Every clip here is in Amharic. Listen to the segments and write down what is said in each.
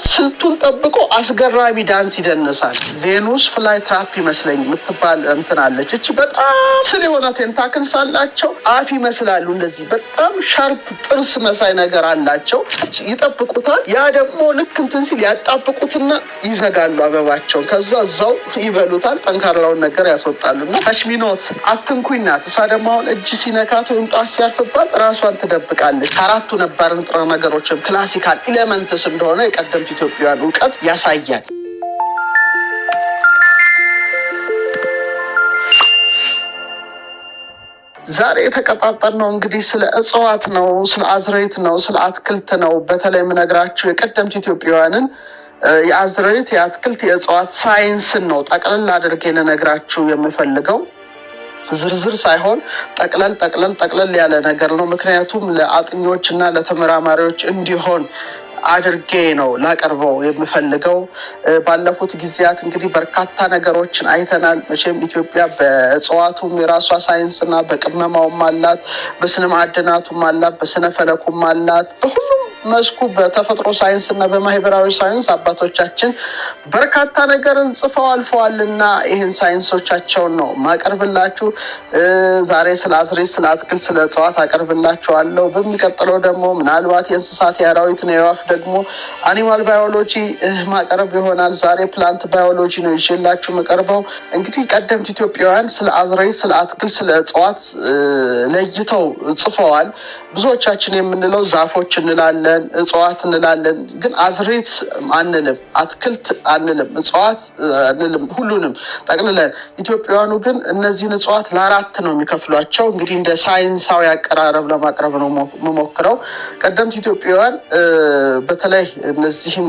ስልቱን ጠብቆ አስገራሚ ዳንስ ይደንሳል። ቬኑስ ፍላይ ትራፕ ይመስለኝ የምትባል እንትን አለች። እቺ በጣም ስል የሆነ ቴንታክልስ አላቸው። አፍ ይመስላሉ። እንደዚህ በጣም ሻርፕ ጥርስ መሳይ ነገር አላቸው። ይጠብቁታል። ያ ደግሞ ልክ እንትን ሲል ያጣብቁትና ይዘጋሉ አበባቸውን። ከዛ እዛው ይበሉታል። ጠንካራውን ነገር ያስወጣሉ። እና አሽሚኖት አትንኩኝ ናት። እሷ ደግሞ አሁን እጅ ሲነካት ወይም ጣት ሲያርፍባት ራሷን ትደብቃለች። ከአራቱ ነባር ንጥረ ነገሮችም ክላሲካል ኢሌመንትስ እንደሆነ የቀደምት ኢትዮጵያውያን እውቀት ያሳያል። ዛሬ የተቀጣጠልነው እንግዲህ ስለ እጽዋት ነው፣ ስለ አዝርዕት ነው፣ ስለ አትክልት ነው። በተለይ የምነግራችሁ የቀደምት ኢትዮጵያውያንን የአዝርዕት፣ የአትክልት፣ የእጽዋት ሳይንስን ነው ጠቅለል አድርጌ ልነግራችሁ የምፈልገው። ዝርዝር ሳይሆን ጠቅለል ያለ ነገር ነው። ምክንያቱም ለአጥኞች እና ለተመራማሪዎች እንዲሆን አድርጌ ነው ላቀርበው የምፈልገው። ባለፉት ጊዜያት እንግዲህ በርካታ ነገሮችን አይተናል። መቼም ኢትዮጵያ በእጽዋቱም የራሷ ሳይንስና በቅመማውም አላት፣ በስነ ማዕድናቱም አላት፣ በስነ ፈለኩም አላት። በሁሉም መስኩ በተፈጥሮ ሳይንስ እና በማህበራዊ ሳይንስ አባቶቻችን በርካታ ነገርን ጽፈው አልፈዋልና ይህን ሳይንሶቻቸውን ነው ማቀርብላችሁ። ዛሬ ስለ አዝርዕት፣ ስለ አትክልት፣ ስለ እጽዋት አቀርብላችኋለሁ። በሚቀጥለው ደግሞ ምናልባት የእንስሳት፣ የአራዊት፣ የወፍ ደግሞ አኒማል ባዮሎጂ ማቀረብ ይሆናል። ዛሬ ፕላንት ባዮሎጂ ነው ይዤላችሁ መቀርበው። እንግዲህ ቀደምት ኢትዮጵያውያን ስለ አዝርዕት፣ ስለ አትክልት፣ ስለ እጽዋት ለይተው ጽፈዋል። ብዙዎቻችን የምንለው ዛፎች እንላለን፣ እጽዋት እንላለን። ግን አዝርዕት አንልም፣ አትክልት አንልም፣ እጽዋት አንልም። ሁሉንም ጠቅልለን ኢትዮጵያውያኑ ግን እነዚህን እጽዋት ለአራት ነው የሚከፍሏቸው። እንግዲህ እንደ ሳይንሳዊ አቀራረብ ለማቅረብ ነው የምሞክረው። ቀደምት ኢትዮጵያውያን በተለይ እነዚህን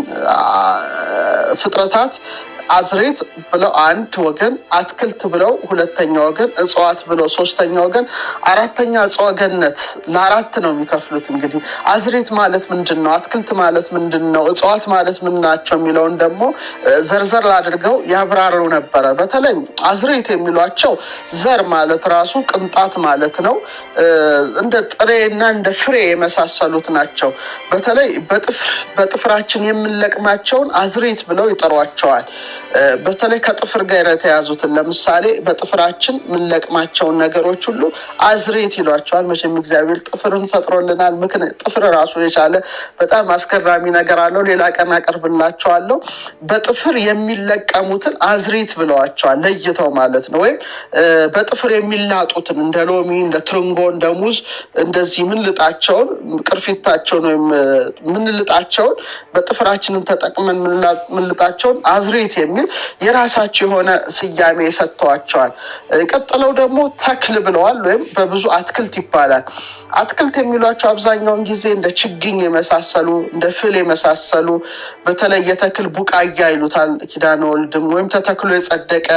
ፍጥረታት አዝርዕት ብለው አንድ ወገን፣ አትክልት ብለው ሁለተኛ ወገን፣ እጽዋት ብለው ሶስተኛ ወገን፣ አራተኛ እጽዋገነት ለአራት ነው የሚከፍሉት። እንግዲህ አዝርዕት ማለት ምንድን ነው? አትክልት ማለት ምንድን ነው? እጽዋት ማለት ምን ናቸው? የሚለውን ደግሞ ዘርዘር አድርገው ያብራሩ ነበረ። በተለይ አዝርዕት የሚሏቸው ዘር ማለት ራሱ ቅንጣት ማለት ነው። እንደ ጥሬና እንደ ፍሬ የመሳሰሉት ናቸው። በተለይ በጥፍራችን የምንለቅማቸውን አዝርዕት ብለው ይጠሯቸዋል። በተለይ ከጥፍር ጋር የተያዙትን ለምሳሌ በጥፍራችን የምንለቅማቸውን ነገሮች ሁሉ አዝርዕት ይሏቸዋል። መቼም እግዚአብሔር ጥፍርን ፈጥሮልናል። ጥፍር ራሱ የቻለ በጣም አስገራሚ ነገር አለው። ሌላ ቀን አቀርብላቸዋለሁ። በጥፍር የሚለቀሙትን አዝርዕት ብለዋቸዋል፣ ለይተው ማለት ነው። ወይም በጥፍር የሚላጡትን እንደ ሎሚ፣ እንደ ትርንጎ፣ እንደ ሙዝ እንደዚህ ምንልጣቸውን ቅርፊታቸውን ወይም ምንልጣቸውን በጥፍራችንን ተጠቅመን ምንልጣቸውን አዝርዕት የሚል የራሳቸው የሆነ ስያሜ ሰጥተዋቸዋል። ቀጥለው ደግሞ ተክል ብለዋል። ወይም በብዙ አትክልት ይባላል። አትክልት የሚሏቸው አብዛኛውን ጊዜ እንደ ችግኝ የመሳሰሉ እንደ ፍል የመሳሰሉ በተለይ የተክል ቡቃያ ይሉታል ኪዳነ ወልድም፣ ወይም ተተክሎ የጸደቀ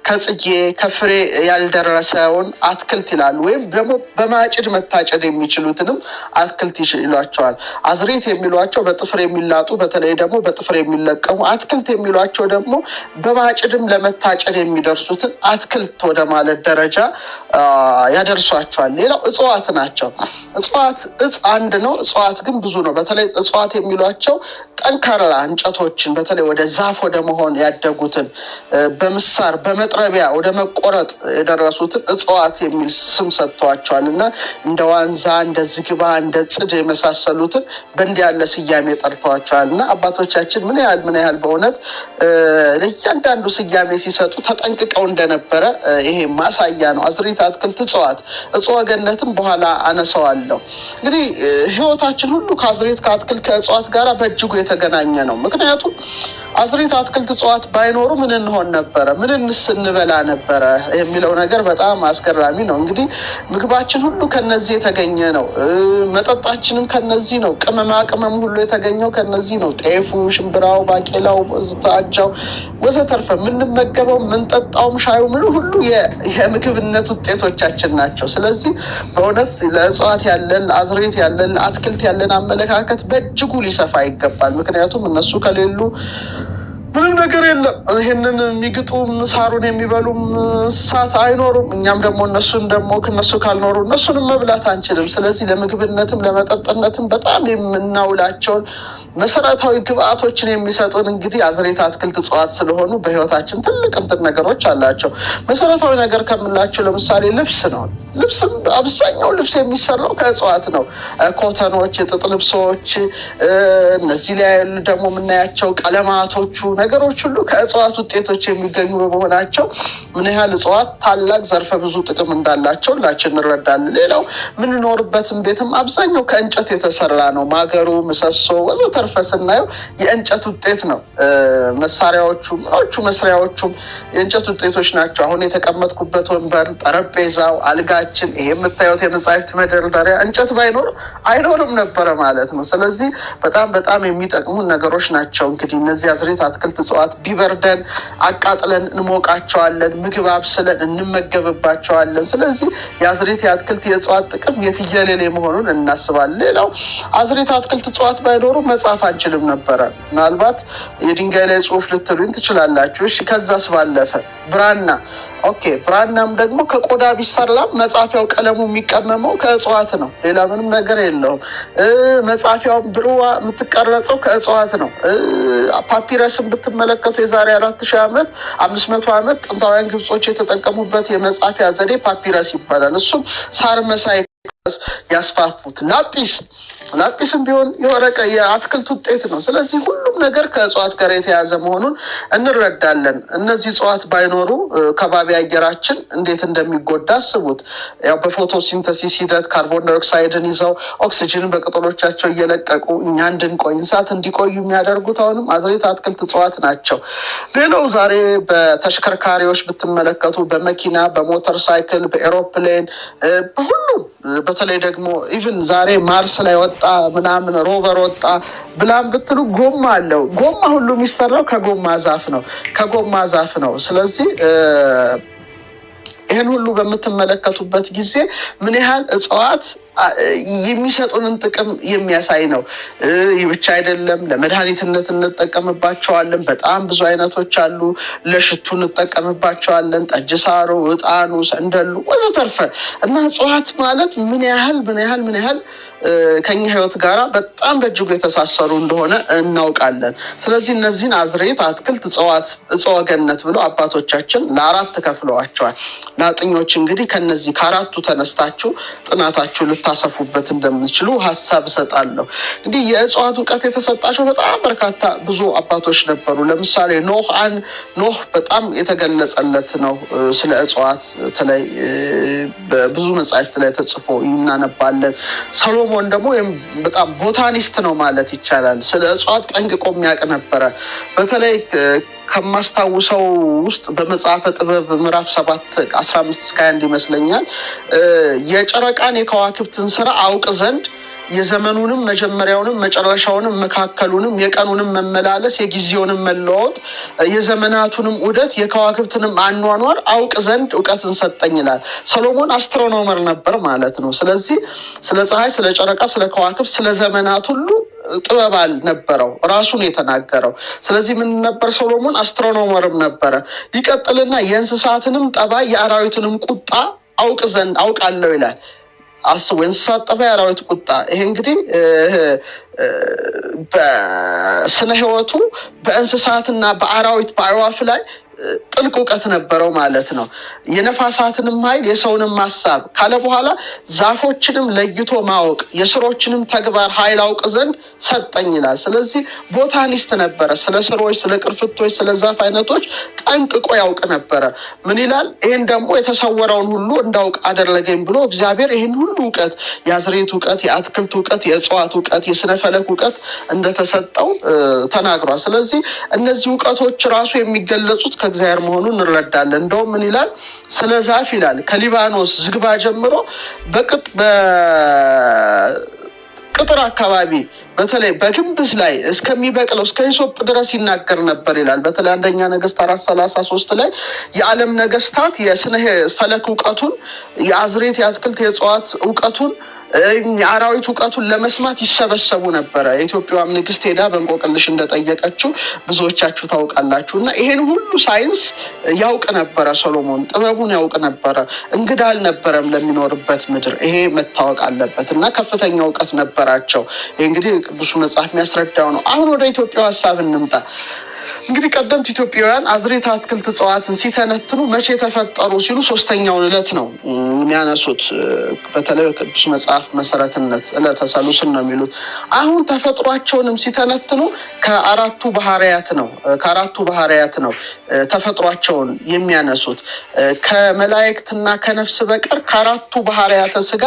ከጽጌ ከፍሬ ያልደረሰውን አትክልት ይላሉ። ወይም ደግሞ በማጭድ መታጨድ የሚችሉትንም አትክልት ይሏቸዋል። አዝርዕት የሚሏቸው በጥፍር የሚላጡ በተለይ ደግሞ በጥፍር የሚለቀሙ፣ አትክልት የሚሏቸው ደግሞ በማጭድም ለመታጨድ የሚደርሱትን አትክልት ወደ ማለት ደረጃ ያደርሷቸዋል። ሌላው እጽዋት ናቸው። እጽ አንድ ነው። እጽዋት ግን ብዙ ነው። በተለይ እጽዋት የሚሏቸው ጠንካራ እንጨቶችን በተለይ ወደ ዛፍ ወደ መሆን ያደጉትን በምሳር በመጥረቢያ ወደ መቆረጥ የደረሱትን እጽዋት የሚል ስም ሰጥተዋቸዋል። እና እንደ ዋንዛ፣ እንደ ዝግባ፣ እንደ ጽድ የመሳሰሉትን በእንዲህ ያለ ስያሜ ጠርተዋቸዋል። እና አባቶቻችን ምን ያህል በእውነት ለእያንዳንዱ ስያሜ ሲሰጡ ተጠንቅቀው እንደነበረ ይሄ ማሳያ ነው። አዝርዕት፣ አትክልት፣ እጽዋት፣ እጽዋገነትም በኋላ አነሳዋለሁ። እንግዲህ ህይወታችን ሁሉ ከአዝርዕት፣ ከአትክልት፣ ከእጽዋት ጋር በእጅጉ የተገናኘ ነው። ምክንያቱም አዝርዕት፣ አትክልት፣ እጽዋት ባይኖሩ ምን እንሆን ነበረ? ምንስ እንበላ ነበረ? የሚለው ነገር በጣም አስገራሚ ነው። እንግዲህ ምግባችን ሁሉ ከነዚህ የተገኘ ነው። መጠጣችንም ከነዚህ ነው። ቅመማ ቅመም ሁሉ የተገኘው ከነዚህ ነው። ጤፉ፣ ሽምብራው፣ ባቄላው፣ አጃው ወዘተርፈ የምንመገበው የምንጠጣውም ሻዩ ምን ሁሉ የምግብነት ውጤቶቻችን ናቸው። ስለዚህ በእውነት ለእጽዋት ያለን፣ ለአዝርዕት ያለን፣ ለአትክልት ያለን አመለካከት በእጅጉ ሊሰፋ ይገባል። ምክንያቱም እነሱ ከሌሉ ምንም ነገር የለም። ይህንን የሚግጡም ሳሩን የሚበሉም እንስሳት አይኖሩም። እኛም ደግሞ እነሱን ደግሞ ከነሱ ካልኖሩ እነሱንም መብላት አንችልም። ስለዚህ ለምግብነትም ለመጠጥነትም በጣም የምናውላቸውን መሰረታዊ ግብአቶችን የሚሰጡን እንግዲህ አዝሬት፣ አትክልት፣ እጽዋት ስለሆኑ በህይወታችን ትልቅ እንትን ነገሮች አላቸው። መሰረታዊ ነገር ከምንላቸው ለምሳሌ ልብስ ነው። ልብስም አብዛኛው ልብስ የሚሰራው ከእጽዋት ነው። ኮተኖች፣ የጥጥ ልብሶች፣ እነዚህ ላይ ደግሞ የምናያቸው ቀለማቶቹ ነገሮች ሁሉ ከእጽዋት ውጤቶች የሚገኙ በመሆናቸው ምን ያህል እጽዋት ታላቅ ዘርፈ ብዙ ጥቅም እንዳላቸው ሁላችን እንረዳለን። ሌላው የምንኖርበትን ቤትም አብዛኛው ከእንጨት የተሰራ ነው። ማገሩ፣ ምሰሶ ወዘተርፈ ስናየው የእንጨት ውጤት ነው። መሳሪያዎቹ ምኖቹ መስሪያዎቹም የእንጨት ውጤቶች ናቸው። አሁን የተቀመጥኩበት ወንበር፣ ጠረጴዛው፣ አልጋችን፣ ይሄ የምታዩት የመጽሐፍት መደርደሪያ እንጨት ባይኖር አይኖርም ነበረ ማለት ነው። ስለዚህ በጣም በጣም የሚጠቅሙ ነገሮች ናቸው። እንግዲህ እነዚህ አዝሬት፣ አትክልት፣ እጽዋት ቢበርደን አቃጥለን እንሞቃቸዋለን፣ ምግብ አብስለን እንመገብባቸዋለን። ስለዚህ የአዝሬት፣ የአትክልት፣ የእጽዋት ጥቅም የትየሌሌ መሆኑን እናስባለን። ሌላው አዝሬት፣ አትክልት፣ እጽዋት ባይኖሩ መጻፍ አንችልም ነበረ። ምናልባት የድንጋይ ላይ ጽሑፍ ልትሉኝ ትችላላችሁ። እሺ፣ ከዛስ ባለፈ ብራና ኦኬ፣ ብራናም ደግሞ ከቆዳ ቢሰራም መጻፊያው ቀለሙ የሚቀመመው ከእጽዋት ነው። ሌላ ምንም ነገር የለውም። መጻፊያውን ብርዋ የምትቀረጸው ከእጽዋት ነው። ፓፒረስን ብትመለከቱ የዛሬ 4000 ዓመት 500 ዓመት ጥንታውያን ግብጾች የተጠቀሙበት የመጻፊያ ዘዴ ፓፒረስ ይባላል። እሱም ሳር መሳይ ያስፋፉት። ላጲስም ቢሆን የወረቀ የአትክልት ውጤት ነው። ስለዚህ ሁሉም ነገር ከእጽዋት ጋር የተያዘ መሆኑን እንረዳለን። እነዚህ እጽዋት ባይኖሩ ከባቢ አየራችን እንዴት እንደሚጎዳ አስቡት። ያው በፎቶሲንተሲስ ሂደት ካርቦን ዳይኦክሳይድን ይዘው ኦክሲጅንን በቅጠሎቻቸው እየለቀቁ እኛ እንድንቆይ እንስሳት እንዲቆዩ የሚያደርጉት አሁንም አዝሬት፣ አትክልት፣ እጽዋት ናቸው። ሌላው ዛሬ በተሽከርካሪዎች ብትመለከቱ በመኪና፣ በሞተር ሳይክል፣ በኤሮፕሌን በሁሉም በተለይ ደግሞ ኢቭን ዛሬ ማርስ ላይ ወጣ ምናምን ሮቨር ወጣ ብላም ብትሉ ጎማ አለው። ጎማ ሁሉ የሚሰራው ከጎማ ዛፍ ነው። ስለዚህ ይህን ሁሉ በምትመለከቱበት ጊዜ ምን ያህል እጽዋት የሚሰጡንን ጥቅም የሚያሳይ ነው። ይህ ብቻ አይደለም፣ ለመድኃኒትነት እንጠቀምባቸዋለን። በጣም ብዙ አይነቶች አሉ። ለሽቱ እንጠቀምባቸዋለን። ጠጅ ሳሩ፣ እጣኑ፣ ሰንደሉ ወዘተርፈ እና እጽዋት ማለት ምን ያህል ከኛ ህይወት ጋራ በጣም በእጅጉ የተሳሰሩ እንደሆነ እናውቃለን። ስለዚህ እነዚህን አዝሬት፣ አትክልት፣ እጽዋት፣ እጽወ ገነት ብለው አባቶቻችን ለአራት ከፍለዋቸዋል። ለአጥኞች እንግዲህ ከነዚህ ከአራቱ ተነስታችሁ ጥናታችሁ ልታሰፉበት እንደምንችሉ ሀሳብ እሰጣለሁ። እንግዲህ የእጽዋት እውቀት የተሰጣቸው በጣም በርካታ ብዙ አባቶች ነበሩ። ለምሳሌ ኖህ በጣም የተገለጸለት ነው። ስለ እጽዋት በተለይ በብዙ መጽሐፍት ላይ ተጽፎ እናነባለን። ሰሎሞን ደግሞ በጣም ቦታኒስት ነው ማለት ይቻላል። ስለ እጽዋት ጠንቅቆ የሚያውቅ ነበረ። በተለይ ከማስታውሰው ውስጥ በመጽሐፈ ጥበብ ምዕራፍ 7:15-21 ይመስለኛል የጨረቃን የከዋክብትን ስራ አውቅ ዘንድ የዘመኑንም መጀመሪያውንም መጨረሻውንም መካከሉንም የቀኑንም መመላለስ የጊዜውንም መለዋወጥ የዘመናቱንም ዑደት የከዋክብትንም አኗኗር አውቅ ዘንድ እውቀትን ሰጠኝ ይላል። ሰሎሞን አስትሮኖመር ነበር ማለት ነው። ስለዚህ ስለ ፀሐይ፣ ስለ ጨረቃ፣ ስለ ከዋክብት፣ ስለ ዘመናት ሁሉ ጥበብ ነበረው ራሱን የተናገረው። ስለዚህ ምን ነበር ሰሎሞን? አስትሮኖመርም ነበረ። ይቀጥልና የእንስሳትንም ጠባይ የአራዊትንም ቁጣ አውቃለሁ ይላል። አስቡ፣ የእንስሳት ጠባይ፣ የአራዊት ቁጣ። ይሄ እንግዲህ በስነ ህይወቱ በእንስሳትና በአራዊት በአዕዋፍ ላይ ጥልቅ እውቀት ነበረው ማለት ነው። የነፋሳትንም ኃይል የሰውንም ሀሳብ ካለ በኋላ ዛፎችንም ለይቶ ማወቅ የስሮችንም ተግባር ኃይል አውቅ ዘንድ ሰጠኝ ይላል። ስለዚህ ቦታኒስት ነበረ። ስለ ስሮች፣ ስለ ቅርፍቶች፣ ስለ ዛፍ አይነቶች ጠንቅቆ ያውቅ ነበረ። ምን ይላል? ይህን ደግሞ የተሰወረውን ሁሉ እንዳውቅ አደረገኝ ብሎ እግዚአብሔር ይህን ሁሉ እውቀት የአዝሬት እውቀት፣ የአትክልት እውቀት፣ የእጽዋት እውቀት፣ የስነ ፈለክ እውቀት እንደተሰጠው ተናግሯል። ስለዚህ እነዚህ እውቀቶች ራሱ የሚገለጹት ከእግዚአብሔር መሆኑን እንረዳለን። እንደውም ምን ይላል? ስለ ዛፍ ይላል ከሊባኖስ ዝግባ ጀምሮ ቅጥር አካባቢ በተለይ በግንብስ ላይ እስከሚበቅለው እስከ ሂሶጵ ድረስ ይናገር ነበር ይላል። በተለይ አንደኛ ነገሥት 4:33 ላይ የዓለም ነገስታት የስነ ፈለክ እውቀቱን የአዝሬት የአትክልት የእጽዋት እውቀቱን የአራዊት እውቀቱን ለመስማት ይሰበሰቡ ነበረ። የኢትዮጵያም ንግስት ሄዳ በእንቆቅልሽ እንደጠየቀችው ብዙዎቻችሁ ታውቃላችሁ። እና ይሄን ሁሉ ሳይንስ ያውቅ ነበረ ሰሎሞን፣ ጥበቡን ያውቅ ነበረ። እንግዳ አልነበረም ለሚኖርበት ምድር። ይሄ መታወቅ አለበት። እና ከፍተኛ እውቀት ነበራቸው። ይህ እንግዲህ ቅዱሱ መጽሐፍ የሚያስረዳው ነው። አሁን ወደ ኢትዮጵያ ሀሳብ እንምጣ። እንግዲህ ቀደምት ኢትዮጵያውያን አዝርዕት፣ አትክልት፣ እጽዋትን ሲተነትኑ መቼ ተፈጠሩ ሲሉ ሶስተኛውን ዕለት ነው የሚያነሱት። በተለይ ቅዱስ መጽሐፍ መሰረትነት ዕለተ ሰሉስን ነው የሚሉት። አሁን ተፈጥሯቸውንም ሲተነትኑ ከአራቱ ባህርያት ነው ተፈጥሯቸውን የሚያነሱት። ከመላእክትና ከነፍስ በቀር ከአራቱ ባህርያተ ስጋ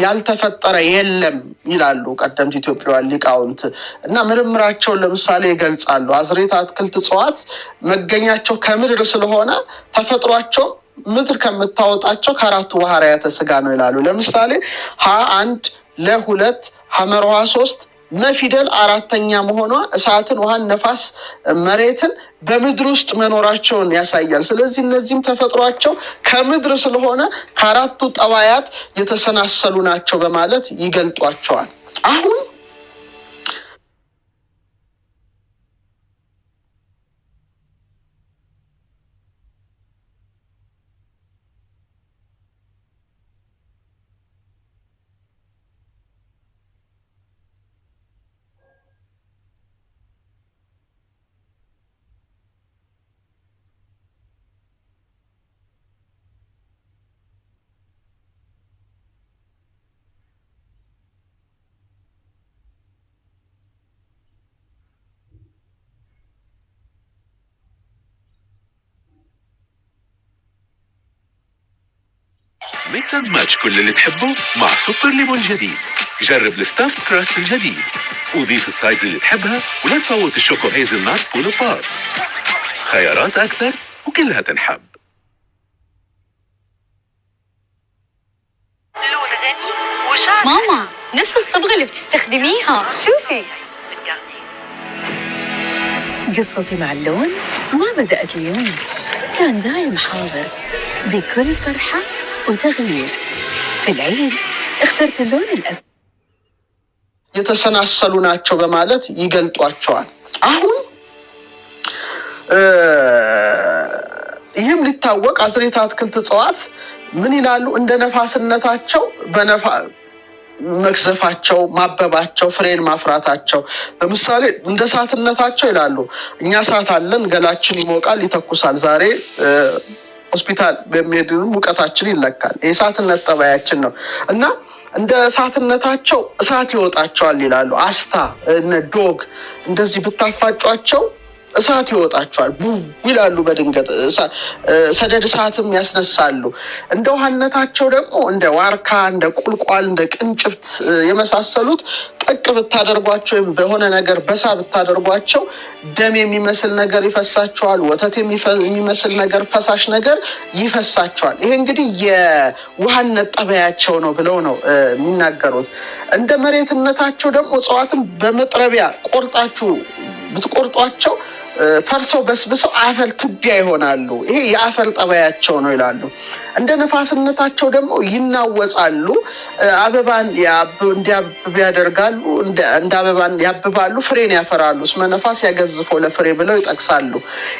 ያልተፈጠረ የለም ይላሉ ቀደምት ኢትዮጵያውያን ሊቃውንት። እና ምርምራቸውን ለምሳሌ ይገልጻሉ። አዝርዕት፣ አትክልት፣ እጽዋት መገኛቸው ከምድር ስለሆነ ተፈጥሯቸው ምድር ከምታወጣቸው ከአራቱ ባህርያተ ስጋ ነው ይላሉ። ለምሳሌ ሀ1 ለ2 ሐመርሃ 3 መፊደል አራተኛ መሆኗ እሳትን፣ ውሃን፣ ነፋስ፣ መሬትን በምድር ውስጥ መኖራቸውን ያሳያል። ስለዚህ እነዚህም ተፈጥሯቸው ከምድር ስለሆነ ከአራቱ ጠባያት የተሰናሰሉ ናቸው በማለት ይገልጧቸዋል። አሁን ميكس اند ماتش كل اللي تحبه مع سكر ليمون جديد. جرب الستافت كراست الجديد وضيف السايدز اللي تحبها ولا تفوت الشوكو هيزل نات بول بار. خيارات أكثر وكلها تنحب. لون غني وشعر. ماما نفس الصبغة اللي بتستخدميها، شوفي. قصتي مع اللون ما بدأت اليوم، كان دايم حاضر بكل فرحة وتغيير. في العيد اخترت اللون الأسود. የተሰናሰሉ ናቸው በማለት ይገልጧቸዋል። አሁን ይህም ሊታወቅ አዝርዕት፣ አትክልት፣ እጽዋት ምን ይላሉ? እንደ ነፋስነታቸው መክዘፋቸው፣ ማበባቸው፣ ፍሬን ማፍራታቸው። ለምሳሌ እንደ እሳትነታቸው ይላሉ። እኛ እሳት አለን፣ ገላችን ይሞቃል፣ ይተኩሳል። ዛሬ ሆስፒታል በሚሄድ ሙቀታችን ይለካል። የእሳትነት ጠባያችን ነው። እና እንደ እሳትነታቸው እሳት ይወጣቸዋል ይላሉ። አስታ እነ ዶግ እንደዚህ ብታፋጯቸው እሳት ይወጣቸዋል፣ ቡ ይላሉ። በድንገት ሰደድ እሳትም ያስነሳሉ። እንደ ውሃነታቸው ደግሞ እንደ ዋርካ፣ እንደ ቁልቋል፣ እንደ ቅንጭብት የመሳሰሉት ጠቅ ብታደርጓቸው ወይም በሆነ ነገር በሳ ብታደርጓቸው ደም የሚመስል ነገር ይፈሳቸዋል። ወተት የሚመስል ነገር፣ ፈሳሽ ነገር ይፈሳቸዋል። ይሄ እንግዲህ የውሃነት ጠባያቸው ነው ብለው ነው የሚናገሩት። እንደ መሬትነታቸው ደግሞ እጽዋትን በመጥረቢያ ቆርጣችሁ ብትቆርጧቸው ፈርሰው በስብሰው አፈር ትቢያ ይሆናሉ። ይሄ የአፈር ጠባያቸው ነው ይላሉ። እንደ ነፋስነታቸው ደግሞ ይናወጻሉ፣ አበባን እንዲያብብ ያደርጋሉ፣ እንደ አበባን ያብባሉ፣ ፍሬን ያፈራሉ። እስመ ነፋስ ያገዝፈው ለፍሬ ብለው ይጠቅሳሉ።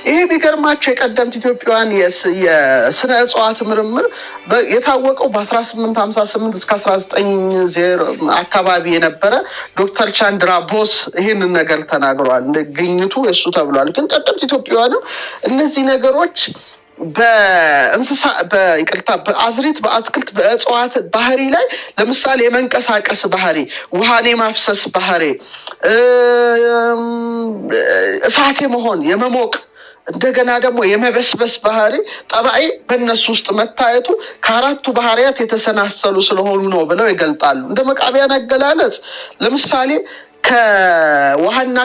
ይሄ ቢገርማቸው የቀደምት ኢትዮጵያውያን የስነ እጽዋት ምርምር የታወቀው በ1858 እስከ 1900 አካባቢ የነበረ ዶክተር ቻንድራ ቦስ ይህንን ነገር ተናግረዋል። ግኝቱ እሱ ተብሏል። ግን ቀደምት ኢትዮጵያውያን እነዚህ ነገሮች በአዝርዕት፣ በአትክልት፣ በእጽዋት ባህሪ ላይ ለምሳሌ የመንቀሳቀስ ባህሪ፣ ውሃን የማፍሰስ ባህሪ፣ እሳት የመሆን የመሞቅ፣ እንደገና ደግሞ የመበስበስ ባህሪ ጠባይ በእነሱ ውስጥ መታየቱ ከአራቱ ባህሪያት የተሰናሰሉ ስለሆኑ ነው ብለው ይገልጣሉ። እንደ መቃብያን አገላለጽ ለምሳሌ ከውሃና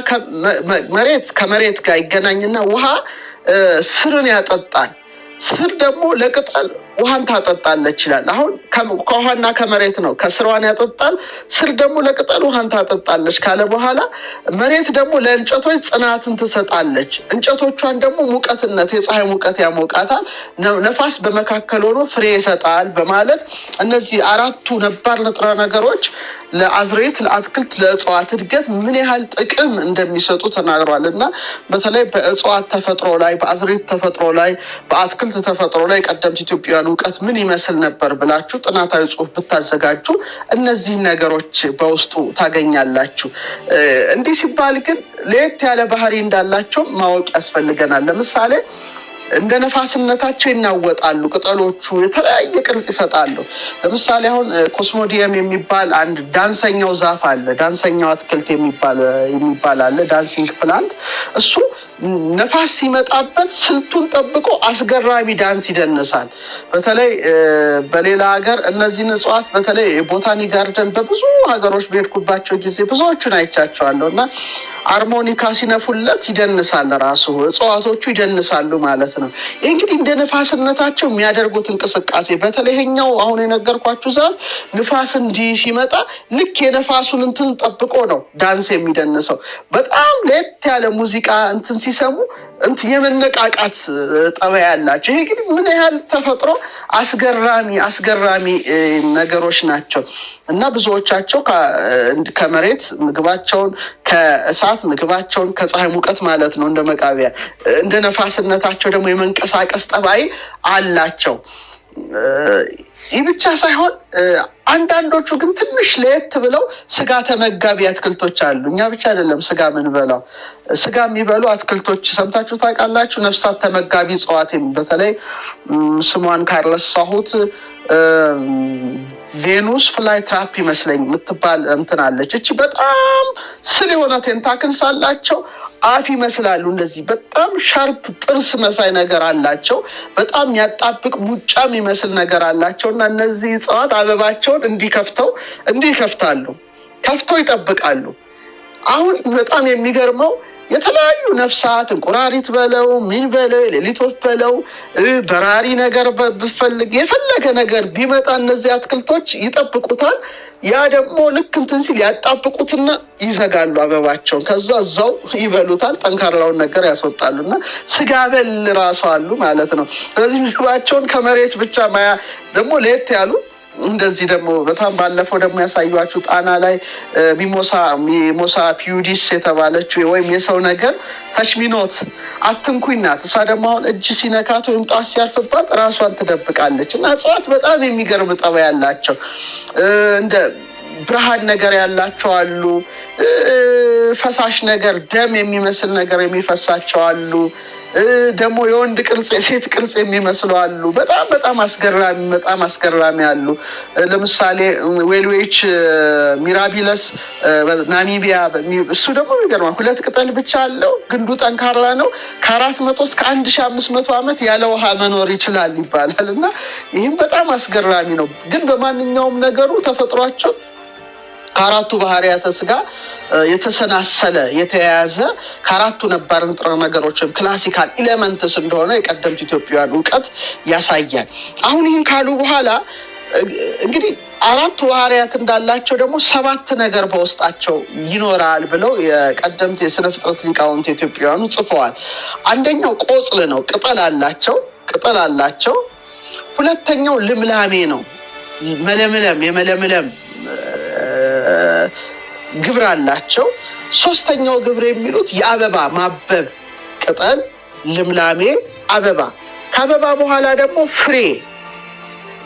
ከመሬት ጋር ይገናኝና ውሃ ስርን ያጠጣል። ስር ደግሞ ለቅጠል ውሃን ታጠጣለች ይላል። አሁን ከውሃና ከመሬት ነው። ከስሯን ያጠጣል፣ ስር ደግሞ ለቅጠል ውሃን ታጠጣለች ካለ በኋላ መሬት ደግሞ ለእንጨቶች ጽናትን ትሰጣለች፣ እንጨቶቿን ደግሞ ሙቀትነት የፀሐይ ሙቀት ያሞቃታል፣ ነፋስ በመካከል ሆኖ ፍሬ ይሰጣል በማለት እነዚህ አራቱ ነባር ንጥረ ነገሮች ለአዝሬት፣ ለአትክልት፣ ለእጽዋት እድገት ምን ያህል ጥቅም እንደሚሰጡ ተናግሯል። እና በተለይ በእጽዋት ተፈጥሮ ላይ፣ በአዝሬት ተፈጥሮ ላይ፣ በአትክልት ተፈጥሮ ላይ ቀደምት ኢትዮጵያውያን እውቀት ምን ይመስል ነበር ብላችሁ ጥናታዊ ጽሑፍ ብታዘጋጁ እነዚህ ነገሮች በውስጡ ታገኛላችሁ። እንዲህ ሲባል ግን ለየት ያለ ባህሪ እንዳላቸው ማወቅ ያስፈልገናል። ለምሳሌ እንደ ነፋስነታቸው ይናወጣሉ። ቅጠሎቹ የተለያየ ቅርጽ ይሰጣሉ። ለምሳሌ አሁን ኮስሞዲየም የሚባል አንድ ዳንሰኛው ዛፍ አለ። ዳንሰኛው አትክልት የሚባል አለ፣ ዳንሲንግ ፕላንት። እሱ ነፋስ ሲመጣበት ስልቱን ጠብቆ አስገራሚ ዳንስ ይደንሳል። በተለይ በሌላ ሀገር እነዚህን እጽዋት በተለይ ቦታኒ ጋርደን በብዙ ሀገሮች በሄድኩባቸው ጊዜ ብዙዎቹን አይቻቸዋለሁ እና አርሞኒካ ሲነፉለት ይደንሳል። ራሱ እጽዋቶቹ ይደንሳሉ ማለት ነው። ይህ እንግዲህ እንደ ንፋስነታቸው የሚያደርጉት እንቅስቃሴ በተለይኛው አሁን የነገርኳችሁ ዛፍ ንፋስ እንዲህ ሲመጣ ልክ የነፋሱን እንትን ጠብቆ ነው ዳንስ የሚደንሰው። በጣም ለየት ያለ ሙዚቃ እንትን ሲሰሙ የመነቃቃት ጠባይ ያላቸው። ይሄ እንግዲህ ምን ያህል ተፈጥሮ አስገራሚ ነገሮች ናቸው እና ብዙዎቻቸው ከመሬት ምግባቸውን፣ ከእሳት ምግባቸውን፣ ከፀሐይ ሙቀት ማለት ነው እንደ መቃቢያ፣ እንደ ነፋስነታቸው ደግሞ የመንቀሳቀስ ጠባይ አላቸው። ይህ ብቻ ሳይሆን አንዳንዶቹ ግን ትንሽ ለየት ብለው ስጋ ተመጋቢ አትክልቶች አሉ። እኛ ብቻ አይደለም ስጋ ምንበላው፣ ስጋ የሚበሉ አትክልቶች ሰምታችሁ ታውቃላችሁ? ነፍሳት ተመጋቢ እጽዋት፣ በተለይ ስሟን ካረሳሁት ቬኑስ ፍላይ ትራፕ ይመስለኝ የምትባል እንትን አለች። እቺ በጣም ስል የሆነ ቴንታክልስ አላቸው። አፍ ይመስላሉ። እንደዚህ በጣም ሻርፕ ጥርስ መሳይ ነገር አላቸው። በጣም ያጣብቅ ሙጫ የሚመስል ነገር አላቸው እና እነዚህ እጽዋት አበባቸውን እንዲከፍታሉ፣ ከፍተው ይጠብቃሉ። አሁን በጣም የሚገርመው የተለያዩ ነፍሳት እንቁራሪት በለው ምን በለው ሌሊት ወፍ በለው በራሪ ነገር ብፈልግ የፈለገ ነገር ቢመጣ እነዚህ አትክልቶች ይጠብቁታል። ያ ደግሞ ልክ እንትን ሲል ያጣብቁትና ይዘጋሉ አበባቸውን። ከዛ እዛው ይበሉታል፣ ጠንካራውን ነገር ያስወጣሉና ስጋ በል ራሱ አሉ ማለት ነው። ስለዚህ ምግባቸውን ከመሬት ብቻ ማያ ደግሞ ለየት ያሉ እንደዚህ ደግሞ በጣም ባለፈው ደግሞ ያሳዩአችሁ ጣና ላይ ሚሞሳ ፒዩዲስ የተባለችው ወይም የሰው ነገር ተሽሚኖት አትንኩኝ ናት። እሷ ደግሞ አሁን እጅ ሲነካት ወይም ጣት ሲያርፍባት ራሷን ትደብቃለች እና እጽዋት በጣም የሚገርም ጠባይ ያላቸው እንደ ብርሃን ነገር ያላቸው አሉ። ፈሳሽ ነገር ደም የሚመስል ነገር የሚፈሳቸው አሉ። ደግሞ የወንድ ቅርጽ የሴት ቅርጽ የሚመስሉ አሉ። በጣም አስገራሚ አሉ። ለምሳሌ ዌልዌች ሚራቢለስ ናሚቢያ፣ እሱ ደግሞ ይገርማል። 2 ቅጠል ብቻ አለው፣ ግንዱ ጠንካራ ነው። ከ400 እስከ 1500 ዓመት ያለ ውሃ መኖር ይችላል ይባላል እና ይህም በጣም አስገራሚ ነው። ግን በማንኛውም ነገሩ ተፈጥሯቸው ከአራቱ ባህሪያተ ስጋ የተሰናሰለ የተያያዘ ከአራቱ ነባር ንጥረ ነገሮች ወይም ክላሲካል ኤሌመንትስ እንደሆነ የቀደምት ኢትዮጵያውያን እውቀት ያሳያል። አሁን ይህን ካሉ በኋላ እንግዲህ አራቱ ባህሪያት እንዳላቸው ደግሞ 7 ነገር በውስጣቸው ይኖራል ብለው የቀደምት የስነ ፍጥረት ሊቃውንት ኢትዮጵያውያኑ ጽፈዋል። አንደኛው ቆጽል ነው፣ ቅጠል አላቸው። ሁለተኛው ልምላሜ ነው፣ የመለምለም ግብር አላቸው። 3ኛው ግብር የሚሉት የአበባ ማበብ፣ ቅጠል፣ ልምላሜ፣ አበባ። ከአበባ በኋላ ደግሞ ፍሬ፣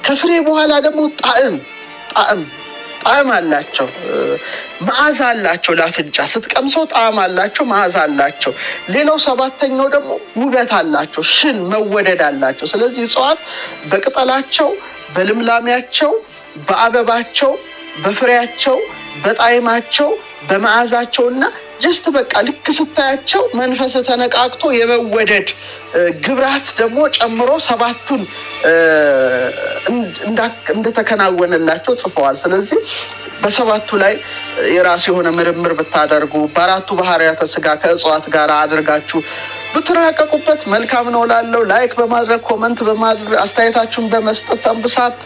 ከፍሬ በኋላ ደግሞ ጣዕም አላቸው፣ መዓዛ አላቸው። ለአፍንጫ ስትቀምሰው ጣዕም አላቸው፣ መዓዛ አላቸው። ሌላው 7ኛው ደግሞ ውበት አላቸው፣ ሽን መወደድ አላቸው። ስለዚህ እጽዋት በቅጠላቸው፣ በልምላሜያቸው፣ በአበባቸው፣ በፍሬያቸው፣ በጣዕማቸው፣ በመዓዛቸውና ጀስት በቃ ልክ ስታያቸው መንፈስ ተነቃቅቶ የመወደድ ግብራት ደግሞ ጨምሮ 7ቱን እንደተከናወነላቸው ጽፈዋል። ስለዚህ በ7ቱ ላይ የራሱ የሆነ ምርምር ብታደርጉ በአራቱ ባህሪያተ ስጋ ከእጽዋት ጋር አድርጋችሁ ብትራቀቁበት መልካም ነው ላለው ላይክ በማድረግ ኮመንት በማድረግ አስተያየታችሁን በመስጠት ተንብሳት